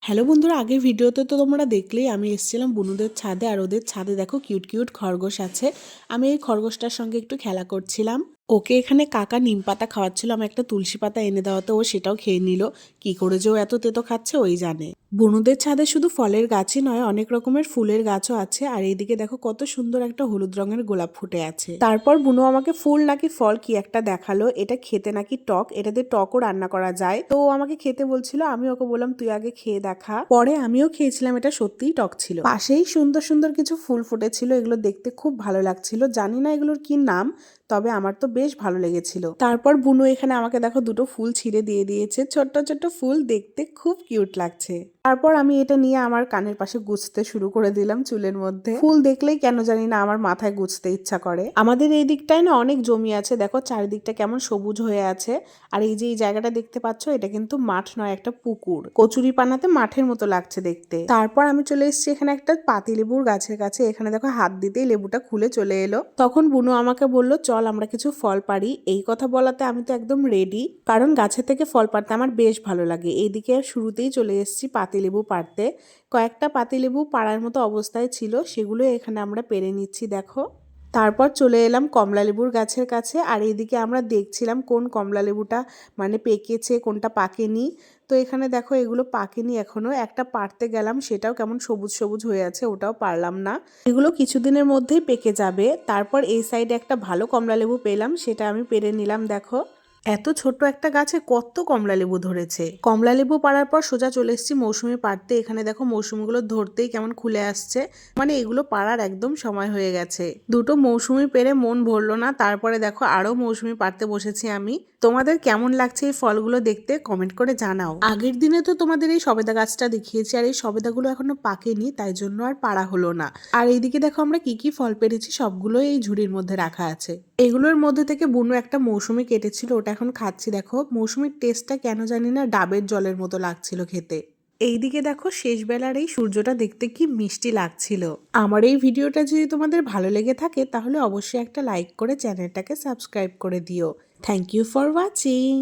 Hello বন্ধুরা, আগের ভিডিওতে তো তোমরা দেখলেই আমি এসেছিলাম বুনুদের ছাদে। আর ওদের ছাদে দেখো কিউট কিউট খরগোশ আছে। আমি এই খরগোশটার সঙ্গে একটু খেলা করছিলাম। ওকে এখানে কাকা নিম পাতা খাওয়াচ্ছিল, আমি একটা তুলসী পাতা এনে দেওয়াতে ও সেটাও খেয়ে নিল। কি করে যে ও এত তেতো খাচ্ছে ওই জানে। বুনুদের ছাদে শুধু ফলের গাছই নয়, অনেক রকমের ফুলের গাছও আছে। আর এইদিকে দেখো কত সুন্দর একটা হলুদ রঙের গোলাপ ফুটে আছে। তারপর বুনু আমাকে ফুল নাকি ফল কি একটা দেখালো, এটা খেতে নাকি টক, এটাতে টকও রান্না করা যায়। তো ও আমাকে খেতে বলছিল, আমি ওকে বললাম তুই আগে খেয়ে দেখা। পরে আমিও খেয়েছিলাম, এটা সত্যিই টক ছিল। পাশেই সুন্দর সুন্দর কিছু ফুল ফুটেছিল, এগুলো দেখতে খুব ভালো লাগছিল। জানি না এগুলোর কি নাম, তবে আমার তো বেশ ভালো লেগেছিল। তারপর বুনু এখানে আমাকে দেখো দুটো ফুল ছিঁড়ে দিয়ে দিয়েছে, ছোট্ট ছোট্ট ফুল, দেখতে খুব কিউট লাগছে। তারপর আমি এটা নিয়ে আমার কানের পাশে গুছতে শুরু করে দিলাম চুলের মধ্যে। ফুল দেখলেই কেন জানি না আমার মাথায় গুছতে ইচ্ছা করে। আমাদের এই দিকটায় না অনেক জমি আছে, দেখো চারিদিকটা কেমন সবুজ হয়ে আছে। আর এই যে এই জায়গাটা দেখতে পাচ্ছ, এটা কিন্তু মাঠ নয়, একটা পুকুর। কচুরি পানাতে মাঠের মতো লাগছে দেখতে। তারপর আমি চলে এসেছি এখানে একটা পাতিলেবুর গাছের কাছে। এখানে দেখো হাত দিতেই লেবুটা খুলে চলে এলো। তখন বুনু আমাকে বললো চল আমরা কিছু ফল পারি। এই কথা বলাতে আমি তো একদম রেডি, কারণ গাছে থেকে ফল পাড়তে আমার বেশ ভালো লাগে। এইদিকে শুরুতেই চলে এসেছি পাতিলেবু পাড়তে। কয়েকটা পাতিলেবু পাড়ার মতো অবস্থায় ছিল, সেগুলো এখানে আমরা পেরে নিচ্ছি দেখো। তারপর চলে এলাম কমলা লেবুর গাছের কাছে। আর এইদিকে আমরা দেখছিলাম কোন কমলা লেবুটা মানে পেকেছে, কোনটা পাকেনি। তো এখানে দেখো এগুলো পাকেনি এখনো। একটা পাড়তে গেলাম, সেটাও কেমন সবুজ সবুজ হয়ে আছে, ওটাও পারলাম না। এগুলো কিছুদিনের মধ্যেই পেকে যাবে। তারপর এই সাইডে একটা ভালো কমলা লেবু পেলাম, সেটা আমি পেরে নিলাম দেখো। এত ছোট্ট একটা গাছে কত কমলা লেবু ধরেছে। কমলা লেবু পাড়ার পর সোজা চলে এসেছি মৌসুমি পাড়তে। এখানে দেখো মৌসুমিগুলো ধরতেই কেমন খুলে আসছে, মানে এগুলো পাড়ার একদম সময় হয়ে গেছে। দুটো মৌসুমি পেরে মন ভরলো না, তারপরে দেখো আরো মৌসুমি পাড়তে বসেছি আমি। তোমাদের কেমন লাগছে এই ফলগুলো দেখতে কমেন্ট করে জানাও। আগের দিনে তো তোমাদের এই সবেদা গাছটা দেখিয়েছি, আর এই সবেদাগুলো এখনো পাকেনি, তাই জন্য আর পাড়া হলো না। আর এইদিকে দেখো আমরা কি কি ফল পেরেছি, সবগুলো এই ঝুড়ির মধ্যে রাখা আছে। এগুলোর মধ্যে থেকে বুনু একটা মৌসুমি কেটেছিল, ওটা এখন খাচ্ছি দেখো। মৌসুমির টেস্টটা কেন জানি না ডাবের জলের মতো লাগছিল খেতে। এইদিকে দেখো শেষ বেলার এই সূর্যটা দেখতে কি মিষ্টি লাগছিল। আমার এই ভিডিওটা যদি তোমাদের ভালো লেগে থাকে তাহলে অবশ্যই একটা লাইক করে চ্যানেলটাকে সাবস্ক্রাইব করে দিও। Thank you for watching.